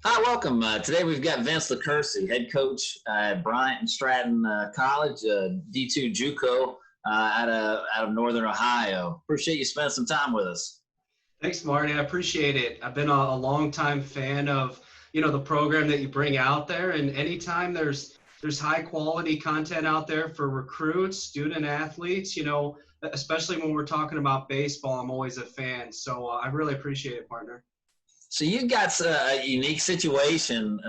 Hi, welcome. Today we've got Vince Licursi, head coach at Bryant Stratton College, D2 JUCO out of Northern Ohio. Appreciate you spending some time with us. Thanks, Marty. I appreciate it. I've been a long-time fan of, the program that you bring out there. And anytime there's high-quality content out there for recruits, student athletes, especially when we're talking about baseball, I'm always a fan. So I really appreciate it, partner. So you've got a unique situation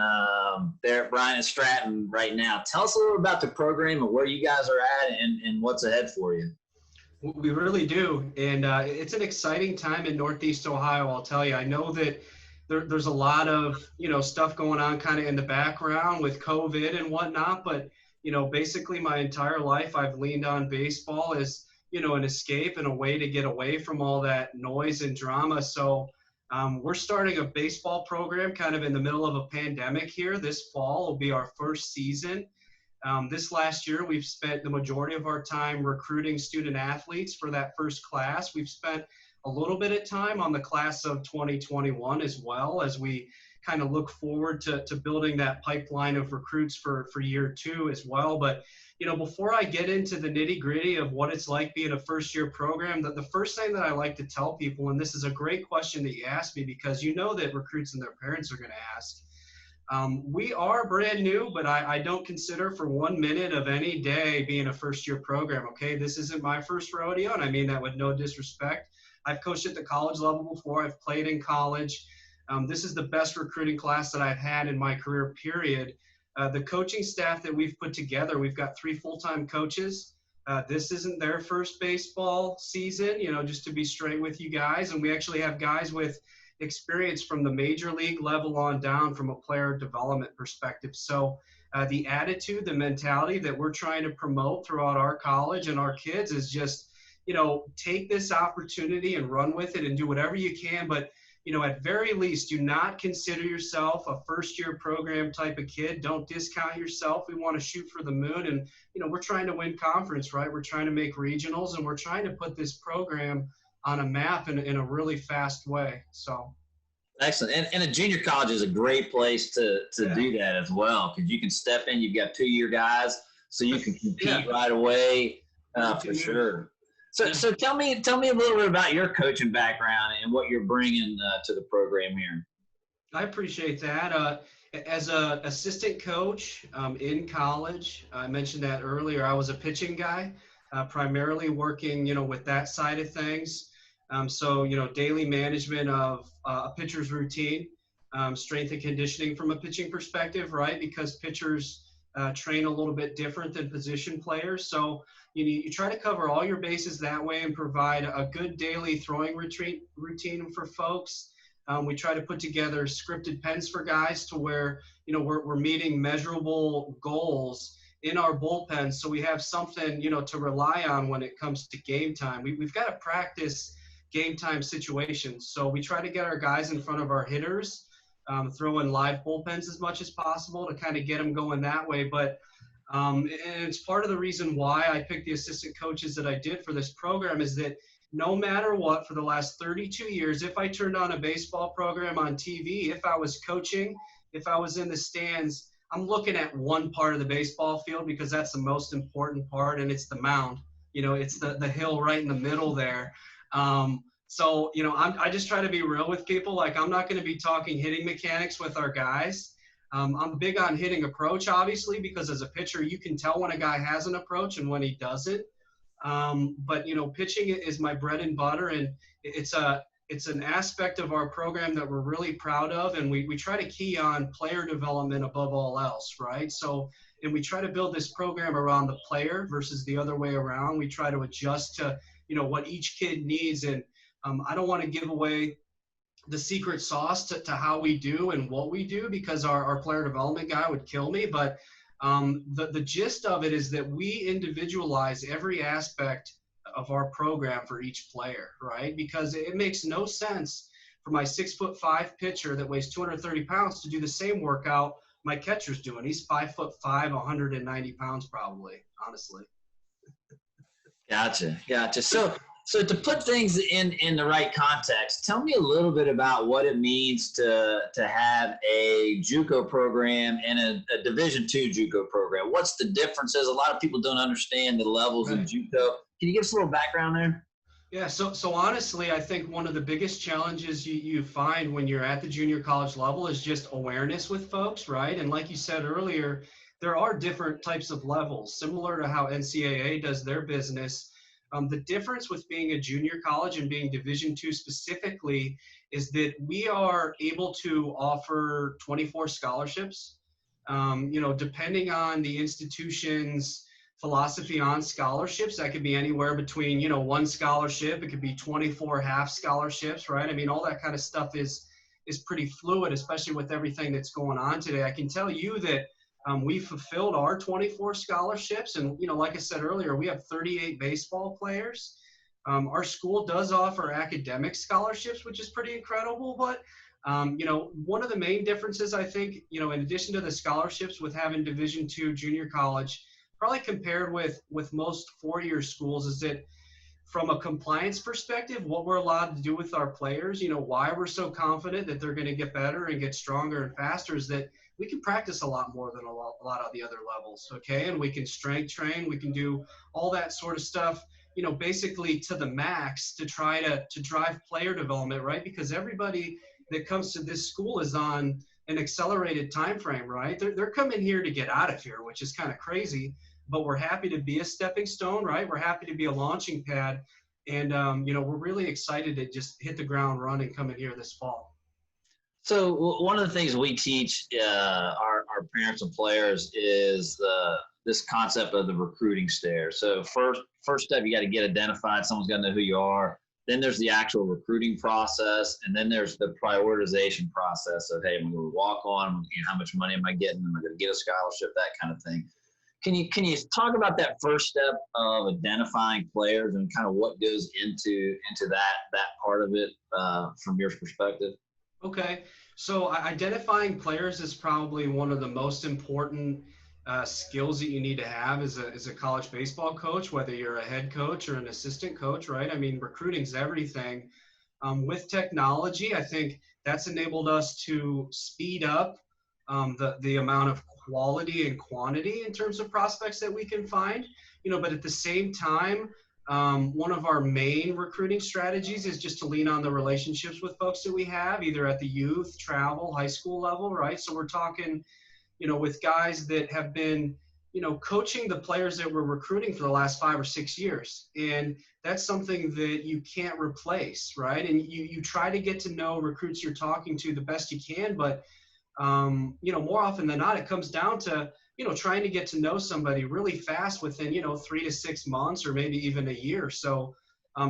there at Bryant Stratton right now. Tell us a little about the program and where you guys are at and what's ahead for you. We really do. And it's an exciting time in Northeast Ohio, I'll tell you. I know that there's a lot of, stuff going on kind of in the background with COVID and whatnot. But, basically my entire life I've leaned on baseball as, an escape and a way to get away from all that noise and drama. So we're starting a baseball program kind of in the middle of a pandemic here. This fall will be our first season. This last year, we've spent the majority of our time recruiting student athletes for that first class. We've spent a little bit of time on the class of 2021 as well, as we kind of look forward to building that pipeline of recruits for year two as well. But, before I get into the nitty gritty of what it's like being a first year program, the first thing that I like to tell people, and this is a great question that you asked me because you know that recruits and their parents are going to ask, we are brand new, but I don't consider for 1 minute of any day being a first year program. Okay. This isn't my first rodeo. And I mean that with no disrespect. I've coached at the college level before. I've played in college. This is the best recruiting class that I've had in my career, period. The coaching staff that we've put together, we've got 3 full-time coaches. This isn't their first baseball season, just to be straight with you guys. And we actually have guys with experience from the major league level on down from a player development perspective. So the attitude, the mentality that we're trying to promote throughout our college and our kids is just, take this opportunity and run with it and do whatever you can. But, at very least, do not consider yourself a first-year program type of kid. Don't discount yourself. We want to shoot for the moon. And, we're trying to win conference, right? We're trying to make regionals, and we're trying to put this program on a map in a really fast way. So. Excellent. And a junior college is a great place to do that as well, because you can step in. You've got 2-year guys, so you can compete right away for sure. So tell me a little bit about your coaching background and what you're bringing to the program here. I appreciate that. As an assistant coach in college, I mentioned that earlier, I was a pitching guy, primarily working, with that side of things. So, daily management of a pitcher's routine, strength and conditioning from a pitching perspective, right? Because pitchers train a little bit different than position players. So you try to cover all your bases that way and provide a good daily throwing routine for folks. We try to put together scripted pens for guys to where, we're meeting measurable goals in our bullpen. So we have something, to rely on when it comes to game time. We've got to practice game time situations. So we try to get our guys in front of our hitters, throw in live bullpens as much as possible to kind of get them going that way. But and it's part of the reason why I picked the assistant coaches that I did for this program is that no matter what, for the last 32 years, if I turned on a baseball program on TV, if I was coaching, if I was in the stands, I'm looking at one part of the baseball field because that's the most important part, and it's the mound. It's the hill right in the middle there. So, I just try to be real with people. Like, I'm not going to be talking hitting mechanics with our guys. I'm big on hitting approach, obviously, because as a pitcher, you can tell when a guy has an approach and when he doesn't. But, pitching is my bread and butter, and it's an aspect of our program that we're really proud of, and we try to key on player development above all else, right? So, and we try to build this program around the player versus the other way around. We try to adjust to, what each kid needs, and I don't want to give away the secret sauce to how we do and what we do because our player development guy would kill me. But the gist of it is that we individualize every aspect of our program for each player, right? Because it makes no sense for my 6'5" pitcher that weighs 230 pounds to do the same workout my catcher's doing. He's 5'5", 190 pounds probably, honestly. Gotcha. So So to put things in the right context, tell me a little bit about what it means to have a JUCO program and a Division II JUCO program. What's the differences? A lot of people don't understand the levels in JUCO. Can you give us a little background there? Yeah, so honestly, I think one of the biggest challenges you find when you're at the junior college level is just awareness with folks, right? And like you said earlier, there are different types of levels, similar to how NCAA does their business. The difference with being a junior college and being Division II specifically is that we are able to offer 24 scholarships. Depending on the institution's philosophy on scholarships, that could be anywhere between, one scholarship, it could be 24 half scholarships, right? I mean, all that kind of stuff is pretty fluid, especially with everything that's going on today. I can tell you that we fulfilled our 24 scholarships. And, like I said earlier, we have 38 baseball players. Our school does offer academic scholarships, which is pretty incredible. But, one of the main differences, I think, in addition to the scholarships with having Division II junior college, probably compared with most four-year schools, is that from a compliance perspective, what we're allowed to do with our players, why we're so confident that they're going to get better and get stronger and faster, is that we can practice a lot more than a lot of the other levels, okay? And we can strength train, we can do all that sort of stuff, basically to the max to try to drive player development, right? Because everybody that comes to this school is on an accelerated time frame, right? They're coming here to get out of here, which is kind of crazy, but we're happy to be a stepping stone, right? We're happy to be a launching pad. And, we're really excited to just hit the ground running coming here this fall. So one of the things we teach our parents and players is this concept of the recruiting stare. So first step, you got to get identified. Someone's got to know who you are. Then there's the actual recruiting process, and then there's the prioritization process of, hey, I'm going to walk on. How much money am I getting? Am I going to get a scholarship? That kind of thing. Can you talk about that first step of identifying players and kind of what goes into that part of it from your perspective? Okay, so identifying players is probably one of the most important skills that you need to have as a college baseball coach, whether you're a head coach or an assistant coach, right? I mean, recruiting's everything. With technology, I think that's enabled us to speed up the amount of quality and quantity in terms of prospects that we can find, but at the same time, one of our main recruiting strategies is just to lean on the relationships with folks that we have, either at the youth, travel, high school level, right? So we're talking, with guys that have been, coaching the players that we're recruiting for the last 5 or 6 years. And that's something that you can't replace, right? And you try to get to know recruits you're talking to the best you can, but, more often than not, it comes down to, trying to get to know somebody really fast within, 3 to 6 months or maybe even a year. So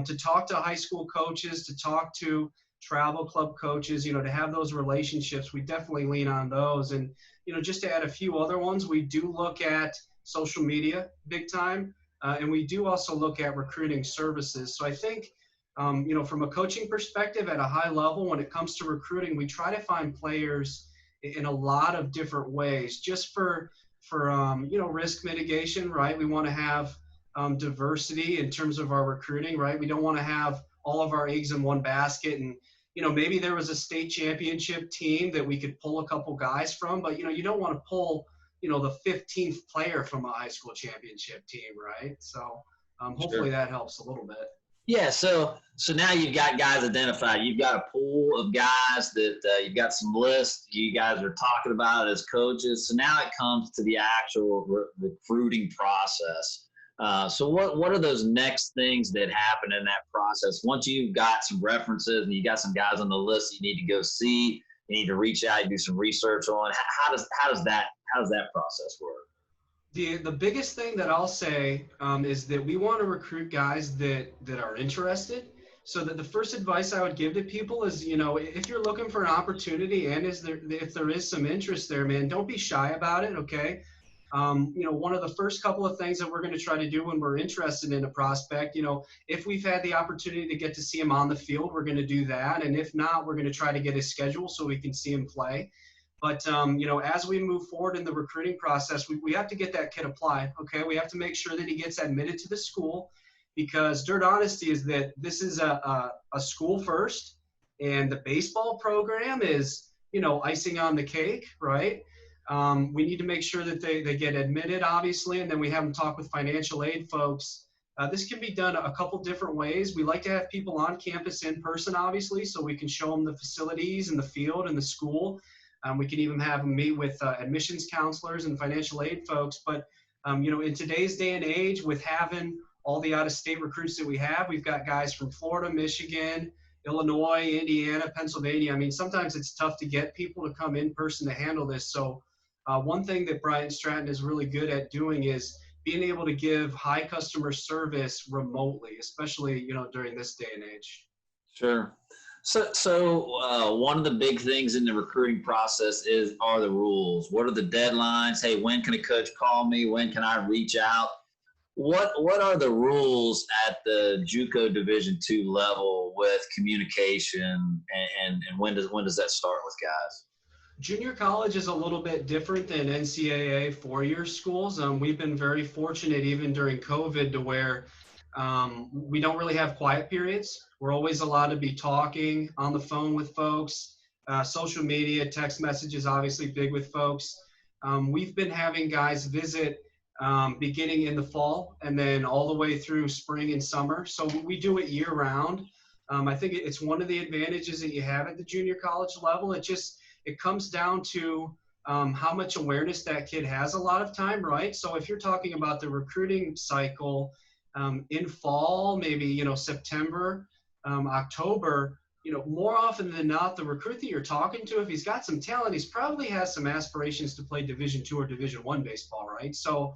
to talk to high school coaches, to talk to travel club coaches, to have those relationships, we definitely lean on those. And, just to add a few other ones, we do look at social media big time. And we do also look at recruiting services. So I think, from a coaching perspective at a high level, when it comes to recruiting, we try to find players in a lot of different ways, just for risk mitigation, right? We want to have diversity in terms of our recruiting, right? We don't want to have all of our eggs in one basket. And, maybe there was a state championship team that we could pull a couple guys from, but, you don't want to pull, the 15th player from a high school championship team, right? So hopefully that helps a little bit. Yeah, so now you've got guys identified. You've got a pool of guys that you've got some lists you guys are talking about as coaches. So now it comes to the actual recruiting process. So what are those next things that happen in that process? Once you've got some references and you got some guys on the list that you need to go see, you need to reach out and do some research on. How does that process work? The biggest thing that I'll say is that we want to recruit guys that are interested. So that the first advice I would give to people is, if you're looking for an opportunity and if there is some interest there, man, don't be shy about it, okay? One of the first couple of things that we're going to try to do when we're interested in a prospect, if we've had the opportunity to get to see him on the field, we're going to do that. And if not, we're going to try to get his schedule so we can see him play. But, as we move forward in the recruiting process, we have to get that kid applied, okay? We have to make sure that he gets admitted to the school. because dirt honesty is that this is a school first, and the baseball program is, icing on the cake, right? We need to make sure that they get admitted, obviously, and then we have them talk with financial aid folks. This can be done a couple different ways. We like to have people on campus in person, obviously, so we can show them the facilities and the field and the school. We can even have them meet with admissions counselors and financial aid folks. But, in today's day and age, with having all the out-of-state recruits that we have, we've got guys from Florida, Michigan, Illinois, Indiana, Pennsylvania. I mean, sometimes it's tough to get people to come in person to handle this. So one thing that Bryant Stratton is really good at doing is being able to give high customer service remotely, especially, during this day and age. Sure. So one of the big things in the recruiting process are the rules. What are the deadlines? Hey, when can a coach call me? When can I reach out? What are the rules at the JUCO Division II level with communication, and when does that start with guys? Junior college is a little bit different than NCAA four-year schools. We've been very fortunate, even during COVID, to where we don't really have quiet periods. We're always allowed to be talking on the phone with folks. Social media, text messages, obviously big with folks. We've been having guys visit beginning in the fall and then all the way through spring and summer. So we do it year round. I think it's one of the advantages that you have at the junior college level. It comes down to how much awareness that kid has a lot of time, right? So if you're talking about the recruiting cycle in fall, maybe, September, October, more often than not, the recruit that you're talking to, if he's got some talent, he's probably has some aspirations to play Division II or Division I baseball, right? So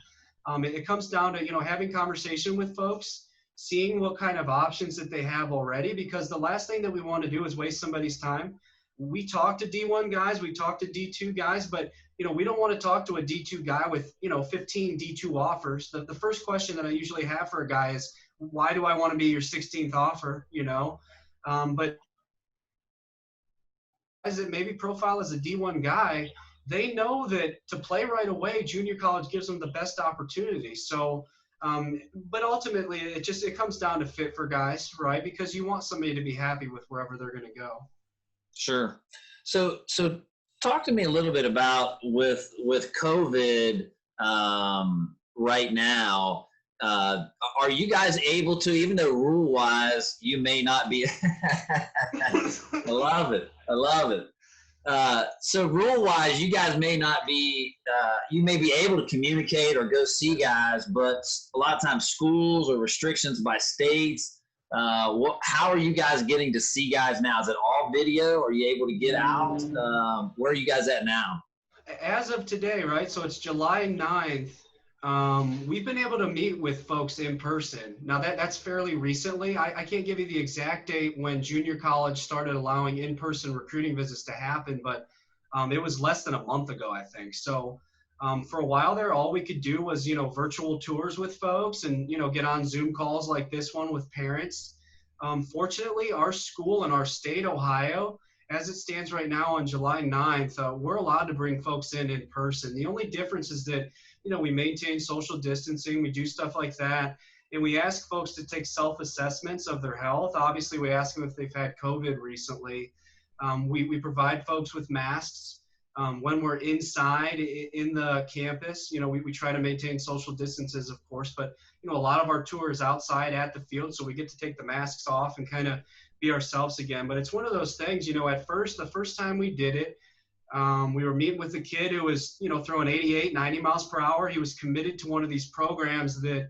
it comes down to, having conversation with folks, seeing what kind of options that they have already, because the last thing that we want to do is waste somebody's time. We talk to D1 guys, we talk to D2 guys, but, we don't want to talk to a D2 guy with, 15 D2 offers. The first question that I usually have for a guy is, why do I want to be your 16th offer, but guys that maybe profile as a D1 guy, they know that to play right away, junior college gives them the best opportunity. So, but ultimately it comes down to fit for guys, right? Because you want somebody to be happy with wherever they're going to go. Sure. So talk to me a little bit about with COVID right now. Are you guys able to, even though rule wise you may not be I love it. So rule wise, you guys may not be you may be able to communicate or go see guys, but a lot of times schools or restrictions by states. How are you guys getting to see guys now? Is it all video? Are you able to get out? Where are you guys at now? As of today, right? So it's July 9th. We've been able to meet with folks in person. Now that's fairly recently. I can't give you the exact date when junior college started allowing in-person recruiting visits to happen, but it was less than a month ago, I think. So for a while there, all we could do was, virtual tours with folks and, get on Zoom calls like this one with parents. Fortunately, our school in our state, Ohio, as it stands right now on July 9th, we're allowed to bring folks in person. The only difference is that, we maintain social distancing, we do stuff like that, and we ask folks to take self-assessments of their health. Obviously, we ask them if they've had COVID recently. We provide folks with masks. When we're inside in the campus, we try to maintain social distances, of course, but, a lot of our tour is outside at the field, so we get to take the masks off and kind of be ourselves again. But it's one of those things, the first time we did it, we were meeting with a kid who was, throwing 88, 90 miles per hour. He was committed to one of these programs that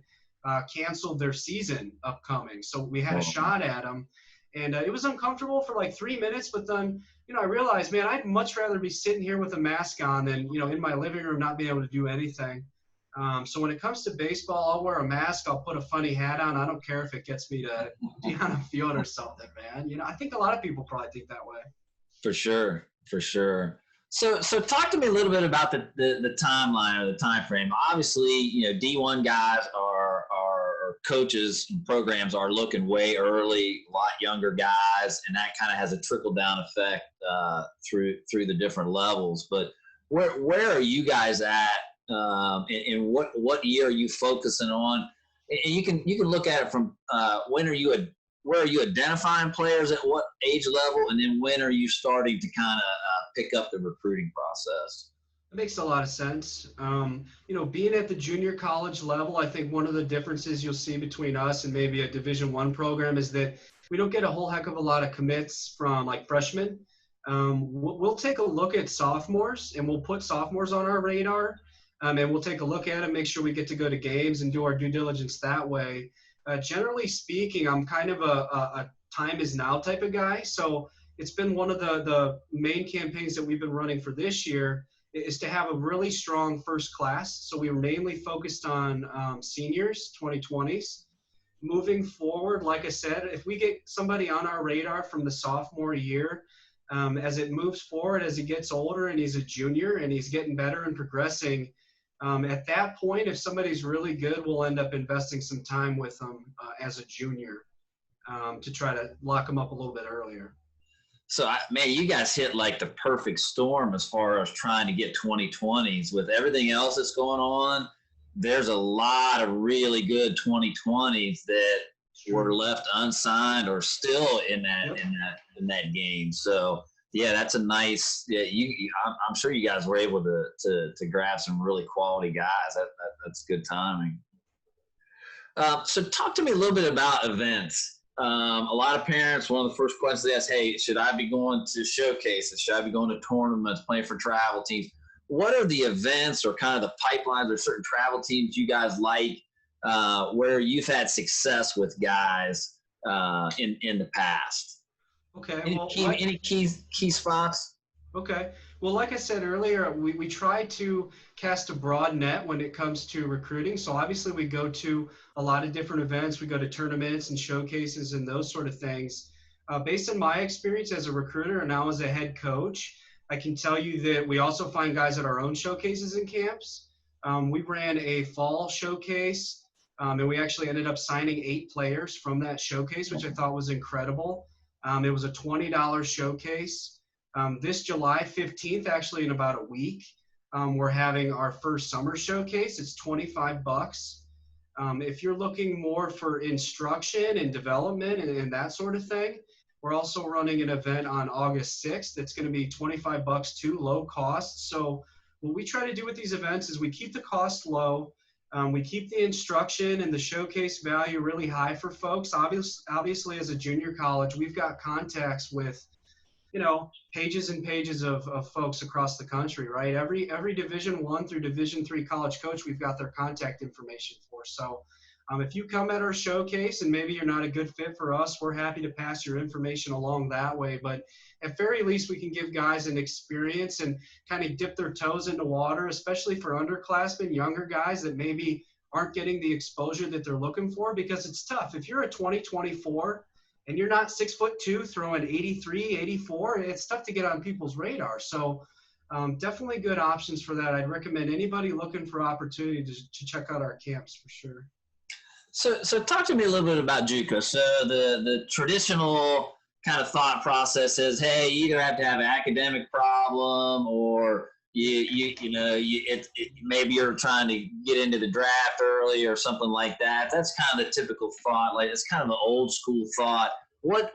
canceled their season upcoming. So we had a shot at him, and it was uncomfortable for like 3 minutes, but then, I realized, man, I'd much rather be sitting here with a mask on than, in my living room not being able to do anything. So when it comes to baseball, I'll wear a mask. I'll put a funny hat on. I don't care if it gets me to be on a field or something, man. I think a lot of people probably think that way. For sure. So talk to me a little bit about the timeline or the time frame. Obviously, D1 guys are coaches and programs are looking way early, a lot younger guys, and that kind of has a trickle down effect through the different levels. But where are you guys at? And what year are you focusing on? And you can look at it from where are you identifying players at what age level, and then when are you starting to kind of pick up the recruiting process? It makes a lot of sense. Being at the junior college level, I think one of the differences you'll see between us and maybe a Division I program is that we don't get a whole heck of a lot of commits from like freshmen. We'll take a look at sophomores, and we'll put sophomores on our radar, and we'll take a look at them, make sure we get to go to games and do our due diligence that way. Generally speaking, I'm kind of a time is now type of guy. So it's been one of the main campaigns that we've been running for this year is to have a really strong first class. So we were mainly focused on seniors, 2020s. Moving forward, like I said, if we get somebody on our radar from the sophomore year, as it moves forward, as he gets older and he's a junior and he's getting better and progressing, at that point, if somebody's really good, we'll end up investing some time with them as a junior to try to lock them up a little bit earlier. So, man, you guys hit like the perfect storm as far as trying to get 2020s. With everything else that's going on, there's a lot of really good 2020s that were left unsigned or still in that game. So, yeah, that's a nice. Yeah, I'm sure you guys were able to grab some really quality guys. That's good timing. So, talk to me a little bit about events. A lot of parents, one of the first questions they ask, hey, should I be going to showcases? Should I be going to tournaments, playing for travel teams? What are the events or kind of the pipelines or certain travel teams you guys like where you've had success with guys in the past? Okay. Any key spots? Okay. Well, like I said earlier, we try to cast a broad net when it comes to recruiting. So obviously we go to a lot of different events. We go to tournaments and showcases and those sort of things. Based on my experience as a recruiter and now as a head coach, I can tell you that we also find guys at our own showcases and camps. We ran a fall showcase, and we actually ended up signing 8 players from that showcase, which I thought was incredible. It was a $20 showcase. This July 15th, actually in about a week, we're having our first summer showcase. It's $25. If you're looking more for instruction and development and that sort of thing, we're also running an event on August 6th. It's going to be $25 too, low cost. So what we try to do with these events is we keep the cost low. We keep the instruction and the showcase value really high for folks. Obviously, as a junior college, we've got contacts with pages and pages of folks across the country, right? Every Division I through Division III college coach, we've got their contact information for. So if you come at our showcase and maybe you're not a good fit for us, we're happy to pass your information along that way. But at very least, we can give guys an experience and kind of dip their toes into water, especially for underclassmen, younger guys that maybe aren't getting the exposure that they're looking for, because it's tough. If you're a 2024 and you're not 6'2", throwing 83, 84, it's tough to get on people's radar. So definitely good options for that. I'd recommend anybody looking for opportunity to check out our camps for sure. So talk to me a little bit about JUCO. So the traditional kind of thought process is, hey, you either have to have an academic problem or maybe you're trying to get into the draft early or something like that. That's kind of the typical thought. Like, it's kind of the old school thought. What's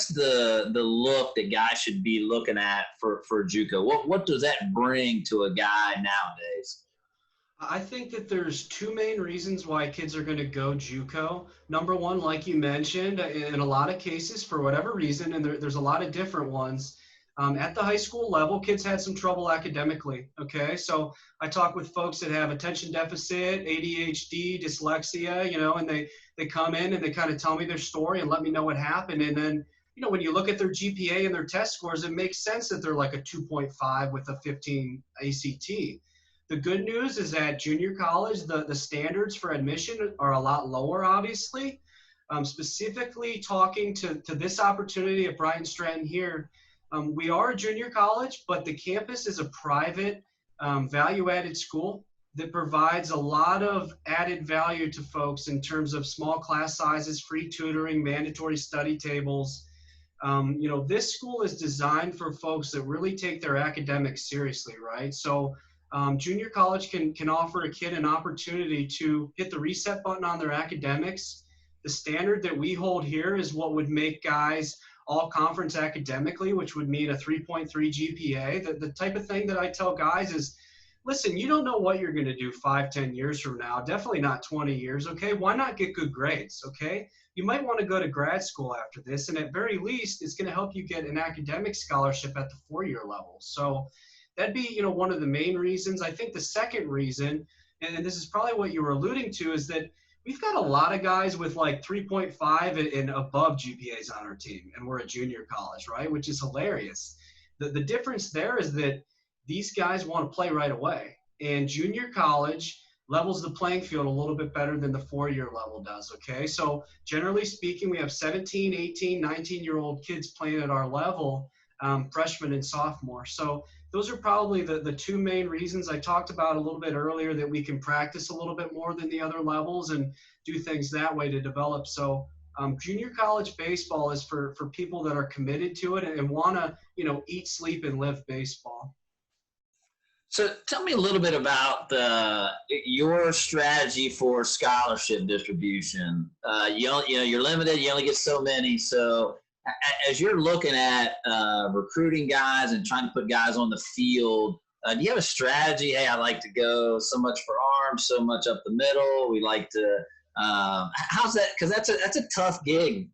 the look that guys should be looking at for JUCO? What does that bring to a guy nowadays? I think that there's 2 main reasons why kids are going to go JUCO. Number one, like you mentioned, in a lot of cases, for whatever reason, and there's a lot of different ones, at the high school level, kids had some trouble academically, okay? So I talk with folks that have attention deficit, ADHD, dyslexia, and they come in and they kind of tell me their story and let me know what happened. And then, when you look at their GPA and their test scores, it makes sense that they're like a 2.5 with a 15 ACT. The good news is that junior college, the standards for admission are a lot lower, obviously. Specifically talking to this opportunity at Bryant Stratton here, we are a junior college, but the campus is a private value-added school that provides a lot of added value to folks in terms of small class sizes, free tutoring, mandatory study tables. This school is designed for folks that really take their academics seriously, right? So Junior college can offer a kid an opportunity to hit the reset button on their academics. The standard that we hold here is what would make guys all conference academically, which would mean a 3.3 GPA. The type of thing that I tell guys is, listen, you don't know what you're going to do 5-10 years from now, definitely not 20 years, okay? Why not get good grades, okay? You might want to go to grad school after this, and at very least, it's going to help you get an academic scholarship at the 4-year level. So that'd be, one of the main reasons. I think the second reason, and this is probably what you were alluding to, is that we've got a lot of guys with like 3.5 and above GPAs on our team, and we're a junior college, right? Which is hilarious. The difference there is that these guys want to play right away, and junior college levels the playing field a little bit better than the 4-year level does, okay? So generally speaking, we have 17, 18, 19-year-old kids playing at our level, freshmen and sophomore. So those are probably the two main reasons I talked about a little bit earlier, that we can practice a little bit more than the other levels and do things that way to develop. So junior college baseball is for people that are committed to it and want to, eat, sleep, and live baseball. So tell me a little bit about your strategy for scholarship distribution. You're limited. You only get so many. So as you're looking at recruiting guys and trying to put guys on the field, do you have a strategy? Hey, I like to go so much for arms, so much up the middle. We like to how's that? Because that's a tough gig.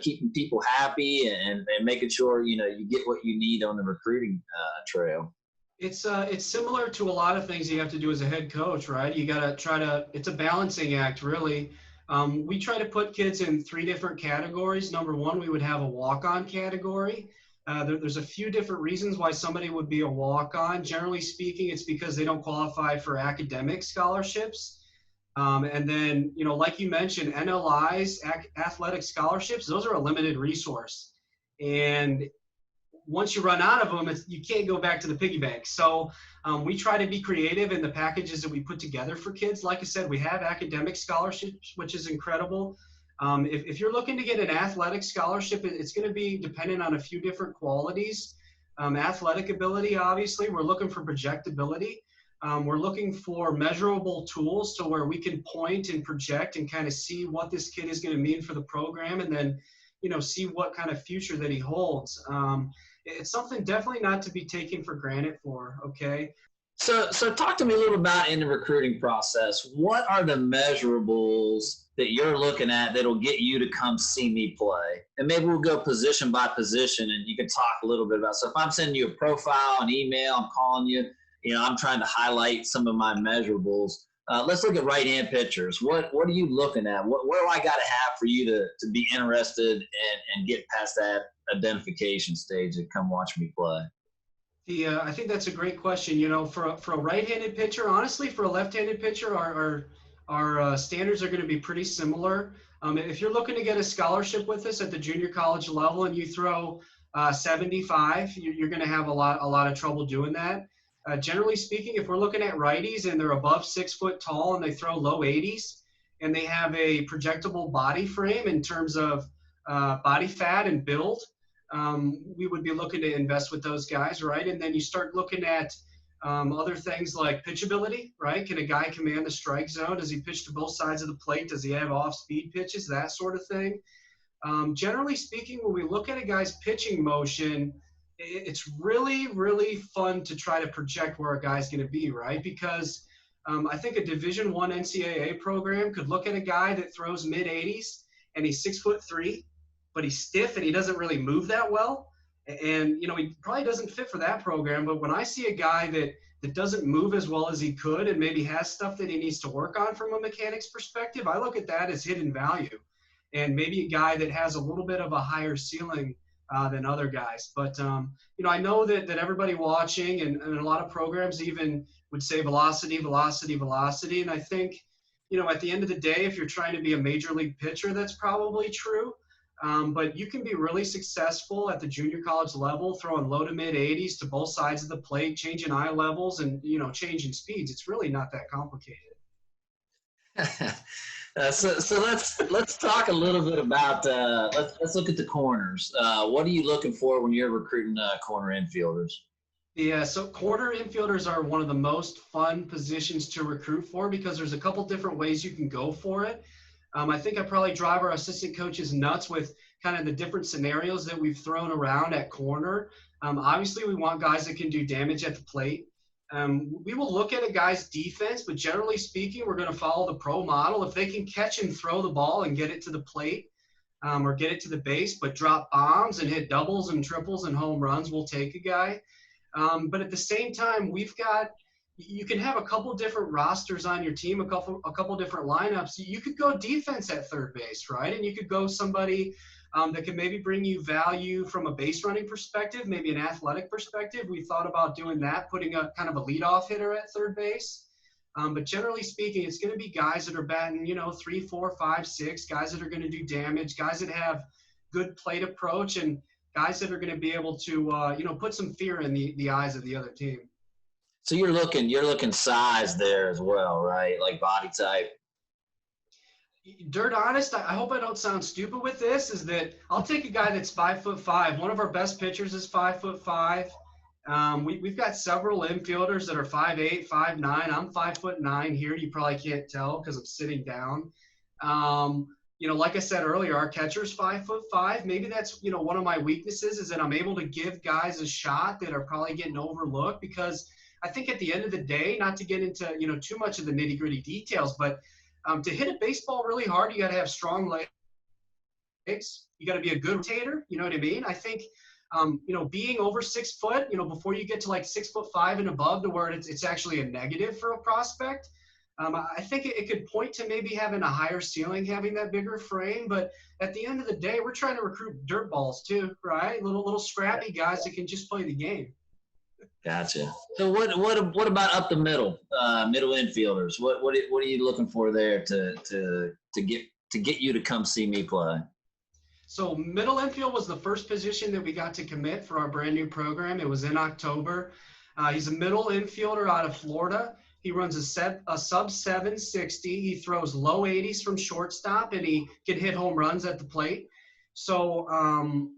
Keeping people happy and making sure you get what you need on the recruiting trail. It's similar to a lot of things you have to do as a head coach, right? You got to it's a balancing act, really. We try to put kids in 3 different categories. Number one, we would have a walk-on category. There's a few different reasons why somebody would be a walk-on. Generally speaking, it's because they don't qualify for academic scholarships. And then, like you mentioned, NLIs, athletic scholarships, those are a limited resource. And once you run out of them, you can't go back to the piggy bank. So we try to be creative in the packages that we put together for kids. Like I said, we have academic scholarships, which is incredible. If you're looking to get an athletic scholarship, it's going to be dependent on a few different qualities. Athletic ability, obviously, we're looking for projectability. We're looking for measurable tools to where we can point and project and kind of see what this kid is going to mean for the program, and then, see what kind of future that he holds. It's something definitely not to be taken for granted for, okay? So talk to me a little about in the recruiting process. What are the measurables that you're looking at that'll get you to come see me play? And maybe we'll go position by position and you can talk a little bit about. So if I'm sending you a profile, an email, I'm calling you, I'm trying to highlight some of my measurables. Let's look at right-hand pitchers. What are you looking at? What do I got to have for you to be interested and get past that identification stage and come watch me play? I think that's a great question. For a right-handed pitcher, honestly, for a left-handed pitcher, our standards are going to be pretty similar. If you're looking to get a scholarship with us at the junior college level and you throw 75, you're going to have a lot of trouble doing that. Generally speaking, if we're looking at righties and they're above 6 foot tall and they throw low 80s and they have a projectable body frame in terms of body fat and build, we would be looking to invest with those guys, right? And then you start looking at other things like pitchability, right? Can a guy command the strike zone? Does he pitch to both sides of the plate? Does he have off-speed pitches? That sort of thing. Generally speaking, when we look at a guy's pitching motion, it's really, really fun to try to project where a guy's going to be, right? Because I think a Division I NCAA program could look at a guy that throws mid-80s and he's 6'3", but he's stiff and he doesn't really move that well. And, he probably doesn't fit for that program. But when I see a guy that doesn't move as well as he could and maybe has stuff that he needs to work on from a mechanics perspective, I look at that as hidden value. And maybe a guy that has a little bit of a higher ceiling than other guys. But, I know that everybody watching and a lot of programs even would say velocity, velocity, velocity. And I think, at the end of the day, if you're trying to be a major league pitcher, that's probably true. But you can be really successful at the junior college level, throwing low to mid 80s to both sides of the plate, changing eye levels and, changing speeds. It's really not that complicated. So let's talk a little bit about let's look at the corners. What are you looking for when you're recruiting corner infielders? Yeah, so corner infielders are one of the most fun positions to recruit for because there's a couple different ways you can go for it. I think I probably drive our assistant coaches nuts with kind of the different scenarios that we've thrown around at corner. Obviously, we want guys that can do damage at the plate. We will look at a guy's defense, but generally speaking, we're going to follow the pro model. If they can catch and throw the ball and get it to the plate or get it to the base, but drop bombs and hit doubles and triples and home runs, we'll take a guy. But at the same time, you can have a couple different rosters on your team, a couple different lineups. You could go defense at third base, right? And you could go somebody that can maybe bring you value from a base running perspective, maybe an athletic perspective. We thought about doing that, putting a kind of a leadoff hitter at third base. But generally speaking, it's going to be guys that are batting, 3, 4, 5, 6, guys that are going to do damage, guys that have good plate approach, and guys that are going to be able to, put some fear in the eyes of the other team. So you're looking size there as well, right? Like body type. Dirt honest, I hope I don't sound stupid with this, is that I'll take a guy that's 5'5". One of our best pitchers is 5'5". We've got several infielders that are 5'8", 5'9". I'm 5'9" here. You probably can't tell because I'm sitting down. Like I said earlier, our catcher's 5'5". Maybe that's, one of my weaknesses is that I'm able to give guys a shot that are probably getting overlooked because I think at the end of the day, not to get into, too much of the nitty gritty details, but to hit a baseball really hard, you got to have strong legs. You got to be a good rotator. You know what I mean? I think, being over 6 foot, before you get to like 6'5" and above to where it's actually a negative for a prospect. I think it could point to maybe having a higher ceiling, having that bigger frame. But at the end of the day, we're trying to recruit dirt balls too, right? Little scrappy guys that can just play the game. Gotcha. So what about up the middle, middle infielders? What are you looking for there to get you to come see me play? So middle infield was the first position that we got to commit for our brand new program. It was in October. He's a middle infielder out of Florida. He runs a sub 760. He throws low 80s from shortstop, and he can hit home runs at the plate. So,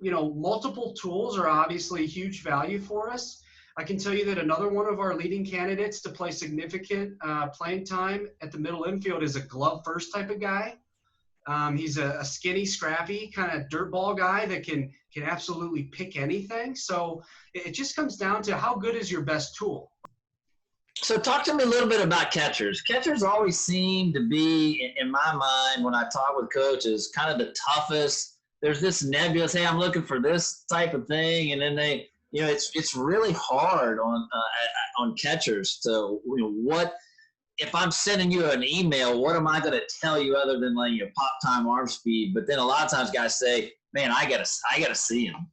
multiple tools are obviously huge value for us. I can tell you that another one of our leading candidates to play significant playing time at the middle infield is a glove first type of guy. He's a skinny, scrappy kind of dirt ball guy that can absolutely pick anything. So it just comes down to how good is your best tool. So talk to me a little bit about catchers. Catchers always seem to be, in my mind, when I talk with coaches, kind of the toughest. There's this nebulous, hey, I'm looking for this type of thing, and then they, it's really hard on catchers to, what if I'm sending you an email, what am I going to tell you other than like your pop time, arm speed? But then a lot of times guys say, man, I gotta see him.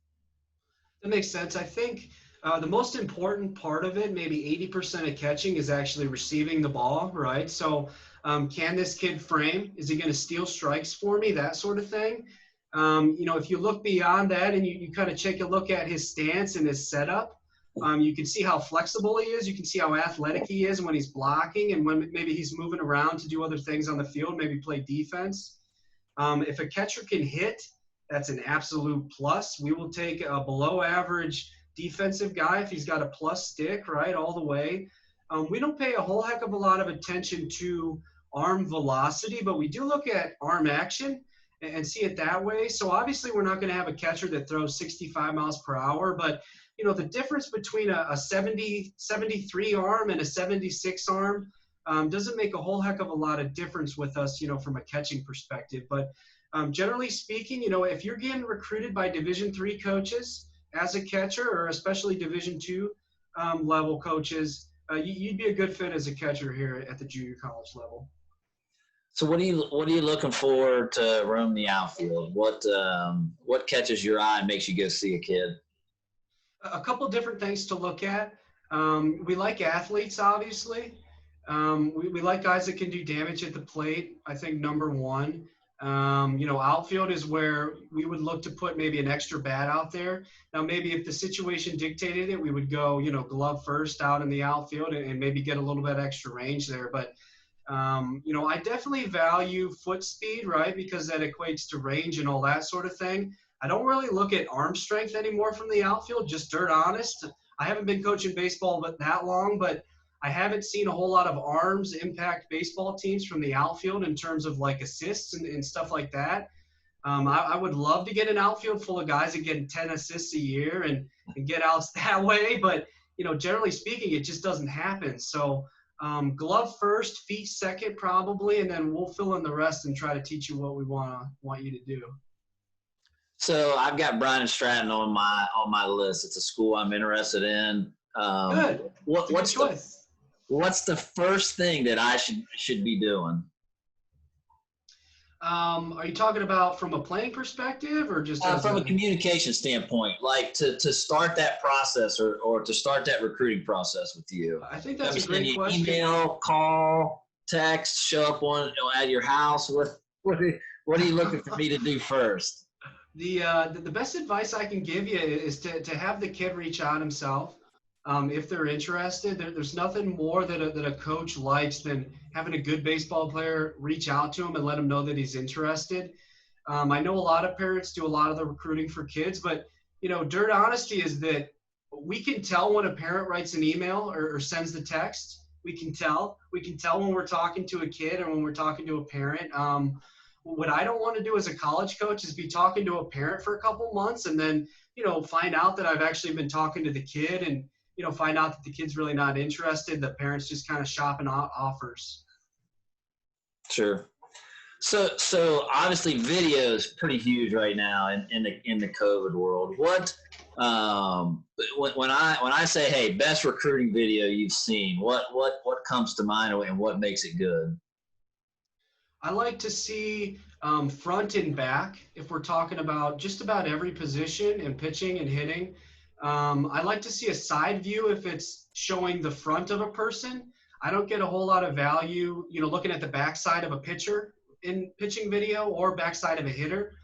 That makes sense. I think the most important part of it, maybe 80% of catching, is actually receiving the ball, right? So can this kid frame? Is he going to steal strikes for me? That sort of thing. If you look beyond that and you kind of take a look at his stance and his setup, you can see how flexible he is. You can see how athletic he is when he's blocking and when maybe he's moving around to do other things on the field, maybe play defense. If a catcher can hit, that's an absolute plus. We will take a below average defensive guy if he's got a plus stick, right, all the way. We don't pay a whole heck of a lot of attention to arm velocity, but we do look at arm action and see it that way. So obviously we're not going to have a catcher that throws 65 miles per hour, but the difference between a 73 arm and a 76 arm doesn't make a whole heck of a lot of difference with us, from a catching perspective. But generally speaking, if you're getting recruited by Division III coaches as a catcher, or especially Division II level coaches, you'd be a good fit as a catcher here at the junior college level. So what are you looking for to roam the outfield? What catches your eye and makes you go see a kid? A couple different things to look at. We like athletes, obviously. We like guys that can do damage at the plate. I think number one. Outfield is where we would look to put maybe an extra bat out there. Now, maybe if the situation dictated it, we would go, glove first out in the outfield and maybe get a little bit extra range there. But, I definitely value foot speed, right, because that equates to range and all that sort of thing. I don't really look at arm strength anymore from the outfield, just dirt honest. I haven't been coaching baseball but that long, but I haven't seen a whole lot of arms impact baseball teams from the outfield in terms of like assists and stuff like that. I would love to get an outfield full of guys that get 10 assists a year and get outs that way. But, generally speaking, it just doesn't happen. So glove first, feet second probably, and then we'll fill in the rest and try to teach you what we want you to do. So I've got Bryant Stratton on my list. It's a school I'm interested in. Good. What's the first thing that I should be doing? Are you talking about from a playing perspective or just from a communication standpoint, like to start that process or to start that recruiting process with you? I think that's a great question. Email, call, text, show up at your house. What are you looking for me to do first? The best advice I can give you is to have the kid reach out himself. If they're interested, there's nothing more that a coach likes than having a good baseball player reach out to him and let him know that he's interested. I know a lot of parents do a lot of the recruiting for kids, but, dirt honesty is that we can tell when a parent writes an email or sends the text. We can tell when we're talking to a kid or when we're talking to a parent. What I don't want to do as a college coach is be talking to a parent for a couple months and then, find out that I've actually been talking to the kid and, find out that the kid's really not interested. The parents just kind of shopping offers. Sure. So obviously video is pretty huge right now in the COVID world. What when I say, hey, best recruiting video you've seen, what comes to mind and what makes it good? I like to see front and back if we're talking about just about every position and pitching and hitting. I like to see a side view if it's showing the front of a person. I don't get a whole lot of value, looking at the backside of a pitcher in pitching video or backside of a hitter.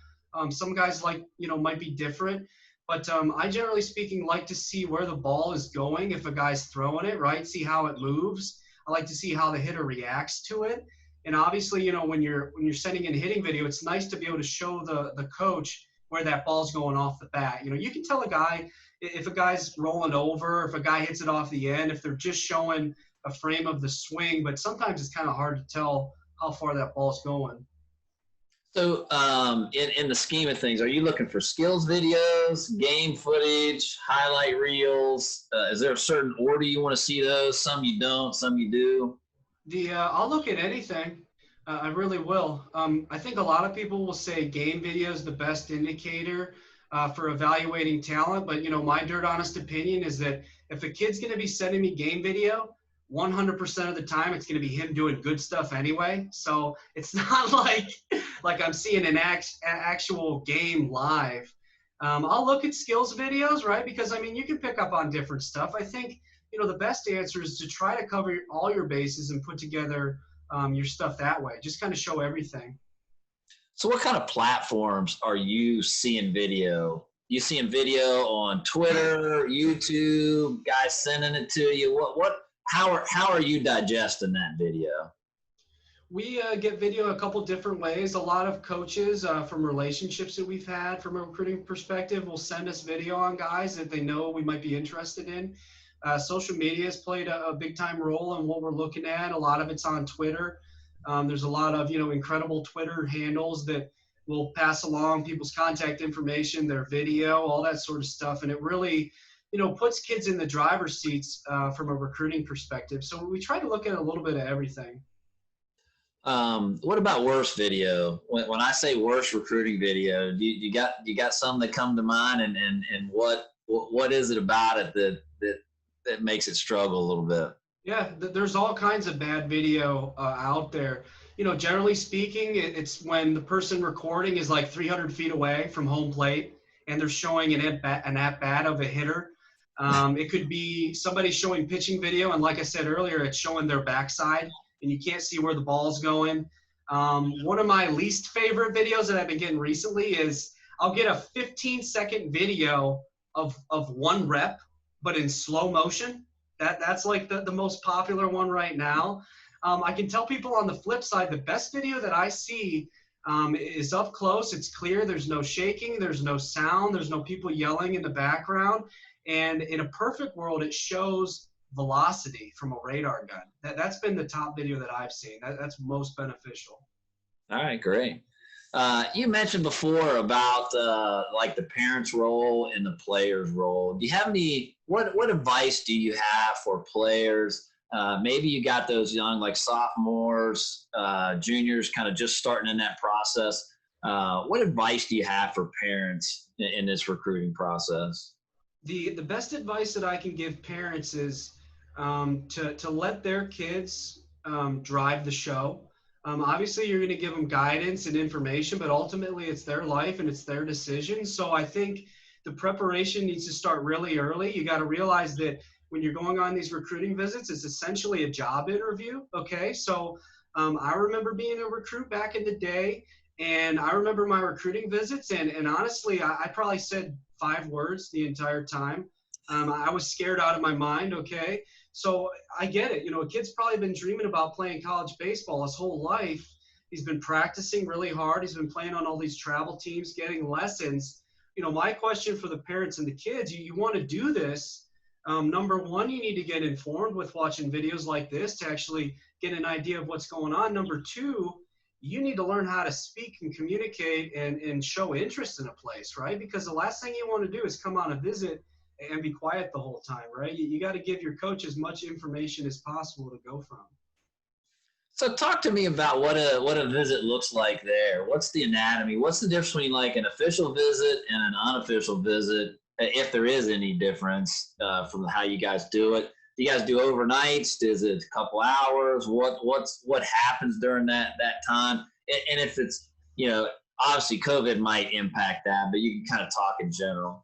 Some guys might be different, but I generally speaking like to see where the ball is going if a guy's throwing it, right? See how it moves. I like to see how the hitter reacts to it. And obviously, when you're sending in hitting video, it's nice to be able to show the coach where that ball's going off the bat. You can tell a guy if a guy's rolling over, if a guy hits it off the end, if they're just showing a frame of the swing, but sometimes it's kind of hard to tell how far that ball's going. So in the scheme of things, are you looking for skills videos, game footage, highlight reels? Is there a certain order you want to see those? Some you don't, some you do? I'll look at anything. I really will. I think a lot of people will say game video is the best indicator for evaluating talent. But, my dirt honest opinion is that if a kid's going to be sending me game video, 100% of the time it's going to be him doing good stuff anyway. So it's not like I'm seeing an actual game live. I'll look at skills videos, right? Because, you can pick up on different stuff. I think, the best answer is to try to cover all your bases and put together your stuff that way. Just kind of show everything. So what kind of platforms are you seeing video? You seeing video on Twitter, YouTube, guys sending it to you? How are you digesting that video? We get video a couple different ways. A lot of coaches from relationships that we've had from a recruiting perspective will send us video on guys that they know we might be interested in. Social media has played a big time role in what we're looking at. A lot of it's on Twitter. There's a lot of, incredible Twitter handles that will pass along people's contact information, their video, all that sort of stuff. And it really, puts kids in the driver's seats from a recruiting perspective. So we try to look at a little bit of everything. What about worst video? When I say worst recruiting video, you got some that come to mind and what is it about it that makes it struggle a little bit? Yeah, there's all kinds of bad video out there. Generally speaking, it's when the person recording is like 300 feet away from home plate and they're showing an at-bat of a hitter. It could be somebody showing pitching video, and like I said earlier, it's showing their backside, and you can't see where the ball's going. One of my least favorite videos that I've been getting recently is I'll get a 15-second video of one rep, but in slow motion. That's like the most popular one right now. I can tell people on the flip side, the best video that I see is up close. It's clear. There's no shaking. There's no sound. There's no people yelling in the background. And in a perfect world, it shows velocity from a radar gun. That's been the top video that I've seen. That's most beneficial. All right, great. You mentioned before about like the parents' role and the players' role. Do you have any? What advice do you have for players? Maybe you got those young, like sophomores, juniors, kind of just starting in that process. What advice do you have for parents in this recruiting process? The best advice that I can give parents is to let their kids drive the show. Obviously, you're going to give them guidance and information, but ultimately it's their life and it's their decision. So I think the preparation needs to start really early. You got to realize that when you're going on these recruiting visits, it's essentially a job interview. Okay. So I remember being a recruit back in the day, and I remember my recruiting visits, and honestly, I probably said 5 words the entire time. I was scared out of my mind. Okay. So I get it. A kid's probably been dreaming about playing college baseball his whole life. He's been practicing really hard. He's been playing on all these travel teams, getting lessons. My question for the parents and the kids, you want to do this. Number one, you need to get informed with watching videos like this to actually get an idea of what's going on. Number two, you need to learn how to speak and communicate and show interest in a place, right? Because the last thing you want to do is come on a visit and be quiet the whole time, right? You got to give your coach as much information as possible to go from. So talk to me about what a visit looks like there. What's the anatomy? What's the difference between like an official visit and an unofficial visit, if there is any difference from how you guys do it? Do you guys do overnights? Is it a couple hours? What happens during that time? And if it's, obviously COVID might impact that, but you can kind of talk in general.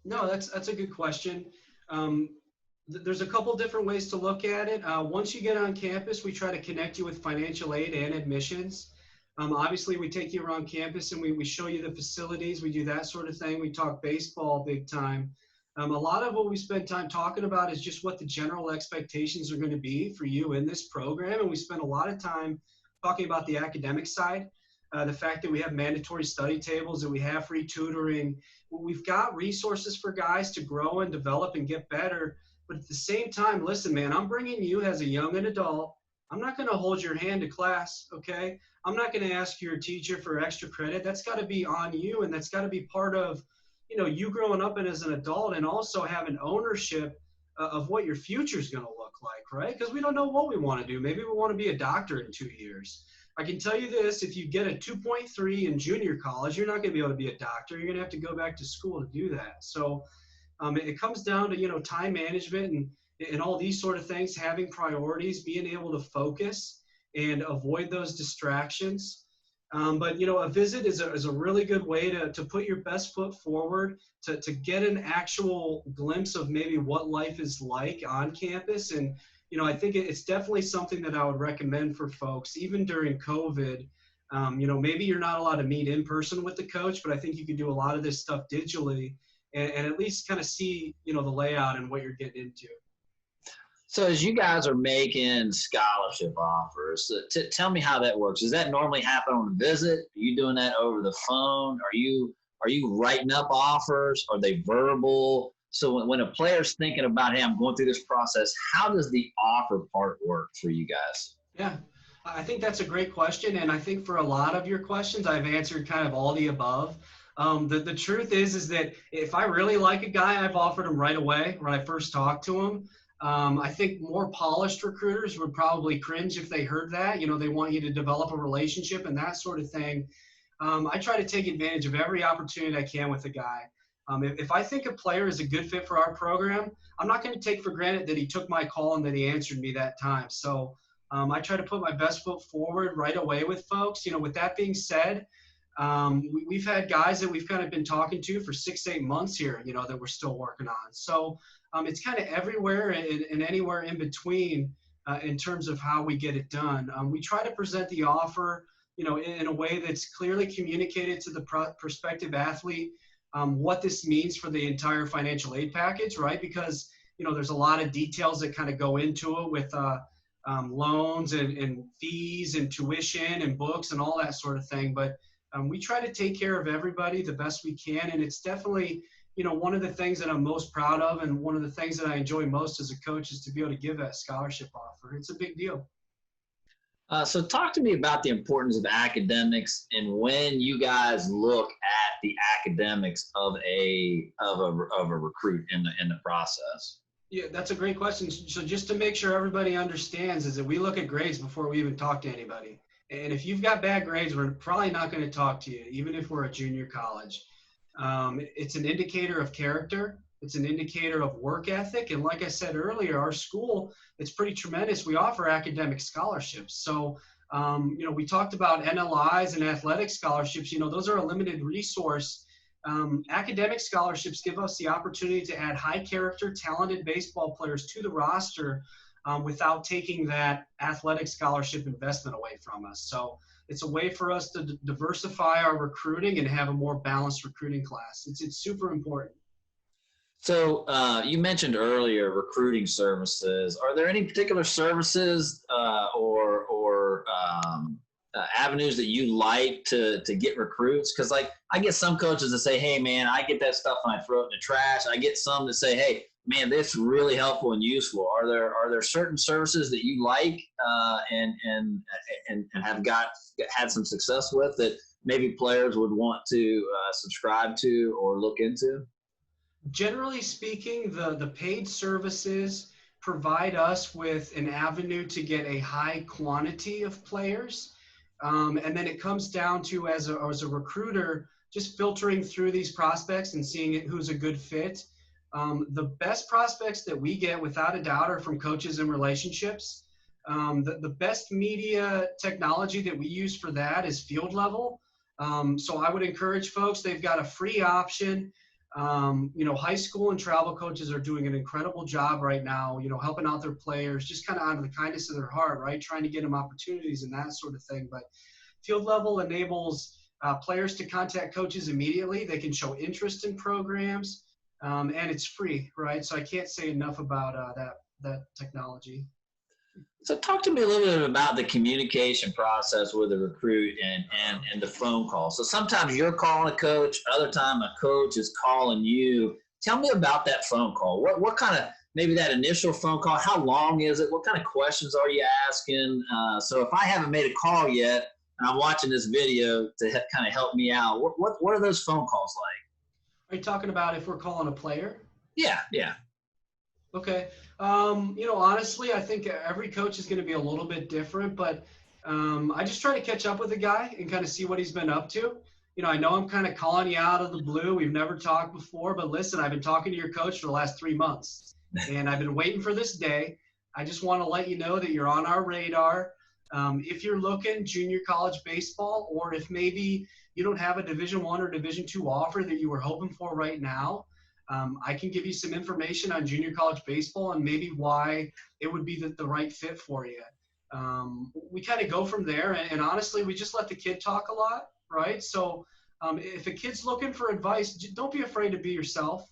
No, that's a good question. There's a couple different ways to look at it. Once you get on campus, we try to connect you with financial aid and admissions. Obviously, we take you around campus and we show you the facilities. We do that sort of thing. We talk baseball big time. A lot of what we spend time talking about is just what the general expectations are going to be for you in this program. And we spend a lot of time talking about the academic side. The fact that we have mandatory study tables, that we have free tutoring. We've got resources for guys to grow and develop and get better. But at the same time, listen, man, I'm bringing you as a young adult. I'm not going to hold your hand to class, okay? I'm not going to ask your teacher for extra credit. That's got to be on you, and that's got to be part of, you growing up and as an adult, and also having ownership of what your future is going to look like, right? Because we don't know what we want to do. Maybe we want to be a doctor in 2 years. I can tell you this, if you get a 2.3 in junior college, you're not going to be able to be a doctor. You're going to have to go back to school to do that. So it comes down to, time management and all these sort of things, having priorities, being able to focus and avoid those distractions. But, a visit is a really good way to put your best foot forward, to get an actual glimpse of maybe what life is like on campus. And, I think it's definitely something that I would recommend for folks, even during COVID. Maybe you're not allowed to meet in person with the coach, but I think you can do a lot of this stuff digitally and at least kind of see, the layout and what you're getting into. So as you guys are making scholarship offers, tell me how that works. Does that normally happen on a visit? Are you doing that over the phone? Are you writing up offers? Are they verbal? So when a player's thinking about, hey, I'm going through this process, how does the offer part work for you guys? Yeah, I think that's a great question. And I think for a lot of your questions, I've answered kind of all the above. The truth is that if I really like a guy, I've offered him right away when I first talked to him. I think more polished recruiters would probably cringe if they heard that. They want you to develop a relationship and that sort of thing. I try to take advantage of every opportunity I can with a guy. If I think a player is a good fit for our program, I'm not going to take for granted that he took my call and that he answered me that time. So I try to put my best foot forward right away with folks. With that being said, we've had guys that we've kind of been talking to for 6-8 months here, that we're still working on. So it's kind of everywhere and anywhere in between in terms of how we get it done. We try to present the offer, in a way that's clearly communicated to the prospective athlete what this means for the entire financial aid package, right? Because, there's a lot of details that kind of go into it with loans and fees and tuition and books and all that sort of thing. But we try to take care of everybody the best we can. And it's definitely, one of the things that I'm most proud of and one of the things that I enjoy most as a coach is to be able to give that scholarship offer. It's a big deal. So talk to me about the importance of academics and when you guys look at the academics of a recruit in the process. Yeah, that's a great question. So just to make sure everybody understands is that we look at grades before we even talk to anybody. And if you've got bad grades, we're probably not going to talk to you, even if we're a junior college. It's an indicator of character. It's an indicator of work ethic. And like I said earlier, our school, it's pretty tremendous. We offer academic scholarships. So, we talked about NLIs and athletic scholarships. Those are a limited resource. Academic scholarships give us the opportunity to add high character, talented baseball players to the roster without taking that athletic scholarship investment away from us. So it's a way for us to diversify our recruiting and have a more balanced recruiting class. It's super important. So you mentioned earlier recruiting services. Are there any particular services or avenues that you like to get recruits? Because I get some coaches that say, hey, man, I get that stuff and I throw it in the trash. I get some that say, hey, man, this is really helpful and useful. Are there certain services that you like and have had some success with that maybe players would want to subscribe to or look into? Generally speaking, the paid services provide us with an avenue to get a high quantity of players. And then it comes down to, as a recruiter, just filtering through these prospects and seeing who's a good fit. The best prospects that we get, without a doubt, are from coaches and relationships. The best media technology that we use for that is Field Level. So I would encourage folks, they've got a free option. High school and travel coaches are doing an incredible job right now, helping out their players, just kind of out of the kindness of their heart, right? Trying to get them opportunities and that sort of thing. But Field Level enables players to contact coaches immediately. They can show interest in programs, and it's free, right? So I can't say enough about that technology. So talk to me a little bit about the communication process with a recruit and the phone call. So sometimes you're calling a coach, other time a coach is calling you. Tell me about that phone call. What kind of, maybe that initial phone call, how long is it? What kind of questions are you asking? So if I haven't made a call yet and I'm watching this video to kind of help me out, what are those phone calls like? Are you talking about if we're calling a player? Yeah. Okay. Honestly, I think every coach is going to be a little bit different, but I just try to catch up with the guy and kind of see what he's been up to. I know I'm kind of calling you out of the blue. We've never talked before, but listen, I've been talking to your coach for the last 3 months, and I've been waiting for this day. I just want to let you know that you're on our radar. If you're looking junior college baseball, or if maybe you don't have a Division I or Division II offer that you were hoping for right now, I can give you some information on junior college baseball and maybe why it would be the right fit for you. We kind of go from there, and honestly, we just let the kid talk a lot, right? So if a kid's looking for advice, don't be afraid to be yourself.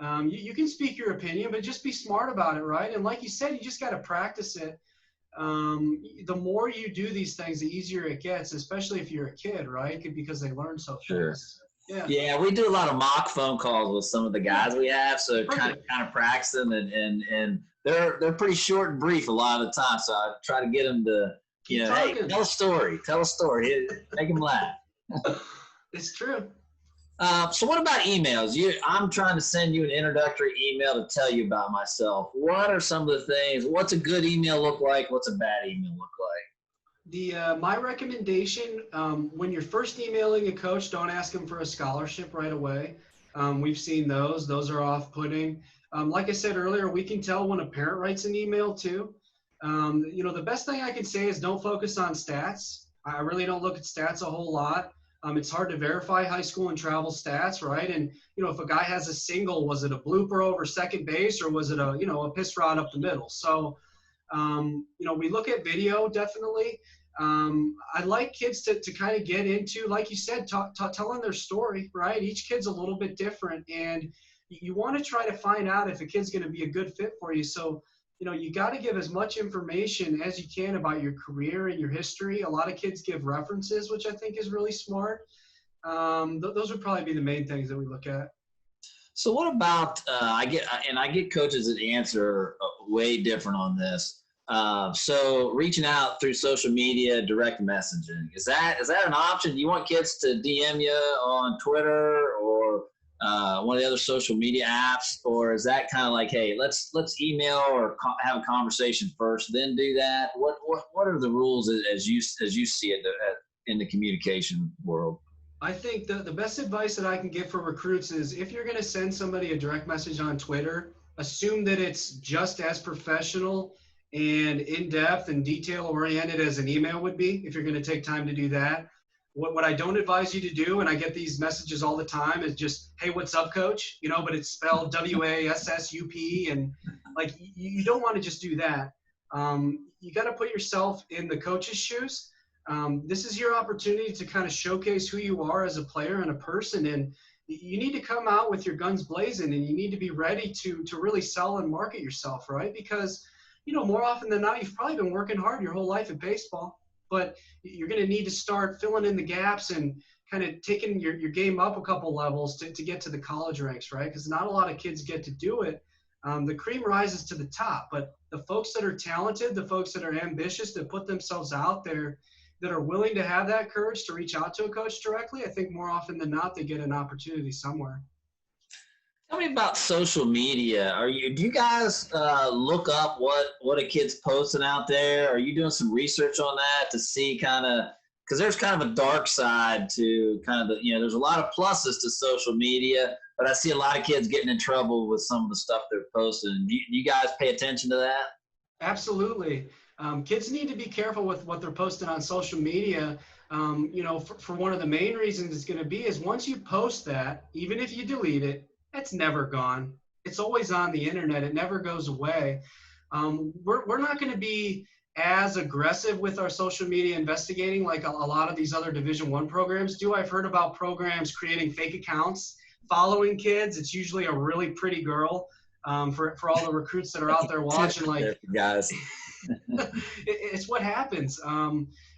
You can speak your opinion, but just be smart about it, right? And like you said, you just got to practice it. The more you do these things, the easier it gets, especially if you're a kid, right? Because they learn so fast. Yeah, we do a lot of mock phone calls with some of the guys we have, so kind of practice them, and they're pretty short and brief a lot of the time. So I try to get them to, hey, tell a story, make them laugh. It's true. So what about emails? I'm trying to send you an introductory email to tell you about myself. What are some of the things? What's a good email look like? What's a bad email look like? My recommendation, when you're first emailing a coach, don't ask him for a scholarship right away. We've seen those. Those are off-putting. Like I said earlier, we can tell when a parent writes an email too. The best thing I can say is don't focus on stats. I really don't look at stats a whole lot. It's hard to verify high school and travel stats, right? And, if a guy has a single, was it a blooper over second base or was it a piss rod up the middle? So, we look at video definitely. I like kids to kind of get into, like you said, telling their story, right? Each kid's a little bit different, and you want to try to find out if a kid's going to be a good fit for you. So, you got to give as much information as you can about your career and your history. A lot of kids give references, which I think is really smart. Those would probably be the main things that we look at. So what about I get coaches that answer way different on this. So reaching out through social media, direct messaging, is that an option? Do you want kids to DM you on Twitter or one of the other social media apps, or is that kind of like, hey, let's email or have a conversation first, then do that? What are the rules as you see it in the communication world? I think the best advice that I can give for recruits is if you're going to send somebody a direct message on Twitter, assume that it's just as professional and in-depth and detail-oriented as an email would be if you're going to take time to do that. What I don't advise you to do, and I get these messages all the time, is just, hey, what's up, coach? But it's spelled WASSUP, and like you don't want to just do that. You got to put yourself in the coach's shoes. This is your opportunity to kind of showcase who you are as a player and a person, and you need to come out with your guns blazing, and you need to be ready to really sell and market yourself, right? Because, more often than not, you've probably been working hard your whole life at baseball, but you're going to need to start filling in the gaps and kind of taking your game up a couple levels to get to the college ranks, right? Because not a lot of kids get to do it. The cream rises to the top, but the folks that are talented, the folks that are ambitious, that put themselves out there, that are willing to have that courage to reach out to a coach directly, I think more often than not, they get an opportunity somewhere. Tell me about social media. Do you guys look up what a kid's posting out there? Are you doing some research on that to see because there's kind of a dark side to kind of there's a lot of pluses to social media, but I see a lot of kids getting in trouble with some of the stuff they're posting. Do you guys pay attention to that? Absolutely. Kids need to be careful with what they're posting on social media. For one of the main reasons it's going to be is once you post that, even if you delete it, it's never gone. It's always on the internet. It never goes away. We're not going to be as aggressive with our social media investigating like a lot of these other Division I programs do. I've heard about programs creating fake accounts, following kids. It's usually a really pretty girl. For all the recruits that are out there watching, like guys. It's what happens.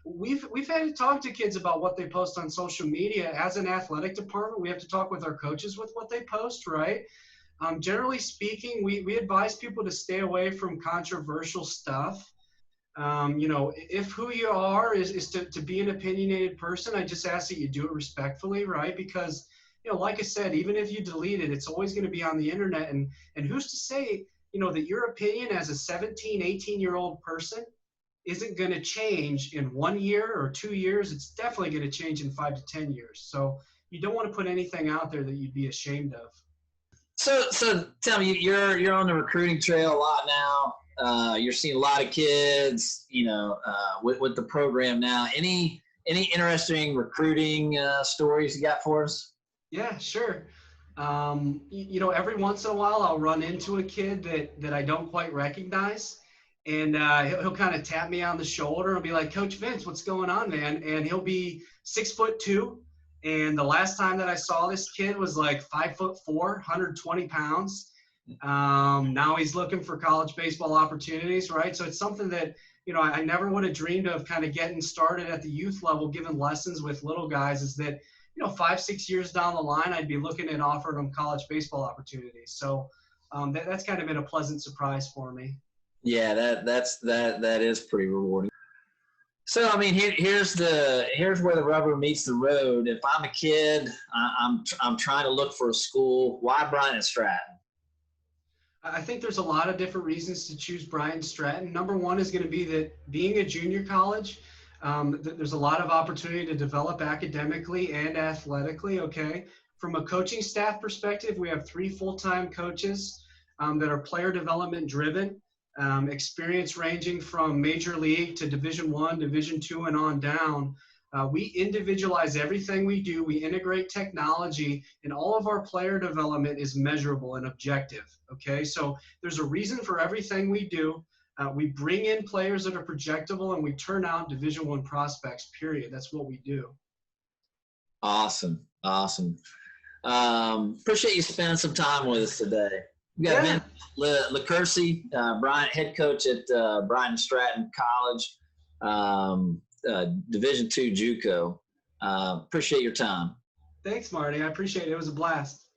We've had to talk to kids about what they post on social media. As an athletic department, we have to talk with our coaches with what they post, right? Generally speaking, we advise people to stay away from controversial stuff. If who you are is to be an opinionated person, I just ask that you do it respectfully, right? Because like I said, even if you delete it, it's always going to be on the internet. And who's to say, that your opinion as a 17, 18-year-old person isn't going to change in 1 year or 2 years. It's definitely going to change in 5 to 10 years. So you don't want to put anything out there that you'd be ashamed of. So tell me, you're on the recruiting trail a lot now. You're seeing a lot of kids, with the program now. Any interesting recruiting stories you got for us? Yeah, sure. Every once in a while I'll run into a kid that I don't quite recognize, and he'll kind of tap me on the shoulder and be like, Coach Vince, what's going on, man? And he'll be 6'2", and the last time that I saw this kid was like 5'4", 120 pounds. Now he's looking for college baseball opportunities, right? So it's something that I never would have dreamed of, kind of getting started at the youth level, giving lessons with little guys, is that 5-6 years down the line, I'd be looking at offering them college baseball opportunities. So that's kind of been a pleasant surprise for me. Yeah, that is pretty rewarding. So I mean, here's where the rubber meets the road. If I'm a kid, I'm trying to look for a school. Why Bryant Stratton? I think there's a lot of different reasons to choose Bryant Stratton. Number one is going to be that being a junior college, there's a lot of opportunity to develop academically and athletically, okay? From a coaching staff perspective, we have 3 full-time coaches that are player development driven, experience ranging from Major League to Division I, Division II, and on down. We individualize everything we do. We integrate technology, and all of our player development is measurable and objective, okay? So there's a reason for everything we do. We bring in players that are projectable, and we turn out Division I prospects, period. That's what we do. Awesome. Appreciate you spending some time with us today. We got Vince Licursi, Bryant, head coach at Bryant Stratton College, Division II JUCO. Appreciate your time. Thanks, Marty. I appreciate it. It was a blast.